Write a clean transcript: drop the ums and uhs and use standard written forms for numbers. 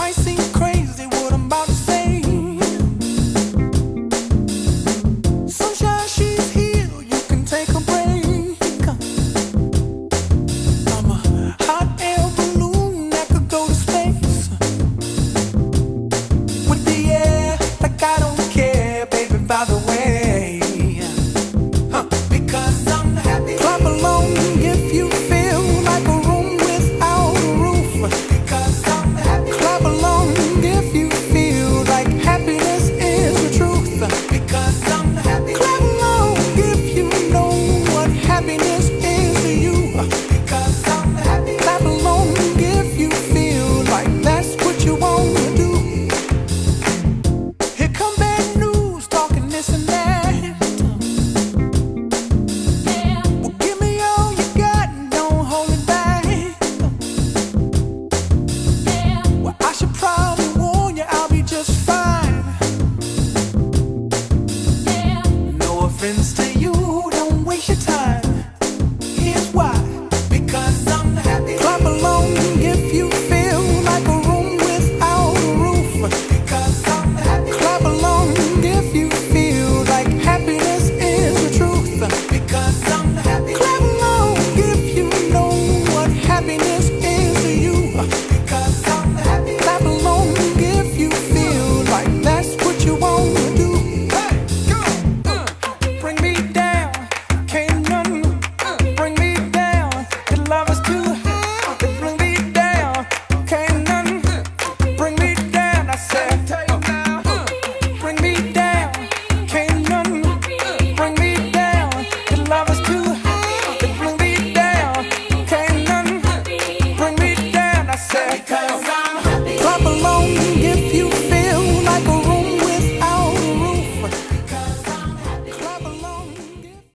might seem crazy what I'm about to say. Sunshine, she's here, you can take a break. I'm a hot air balloon that could go to space. With the air, like I don't care, baby, by the way. Because I'm happy. Clap along if you feel like a room without a roof. Because I'm happy. Clap along if you feel like happiness is the truth. Because I'm happy. Clap along if you know what happiness is to you. Because I'm happy. Clap along if you feel like that's what you want to do. Here come bad news, talking this and that. Well, give me all you got and don't hold it back. Well, I should probably warn you, I'll be just fine. No offense to you, don't waste your time. Here's why. Because I'm happy. Clap along if you feel like a room without a roof. Because I'm happy. Clap along if you feel like happiness is the truth. Because I'm happy. Clap along if you know what happiness is to you. Because I'm happy. Clap along if you feel like that's what you want to do. Hey, go! Bring me down, can't none bring me down. Your love is too high. Bring me down, can't none bring me down. I said, bring me down, can't none bring me down. Your love is too high. Bring me down, can't none bring me down. I said,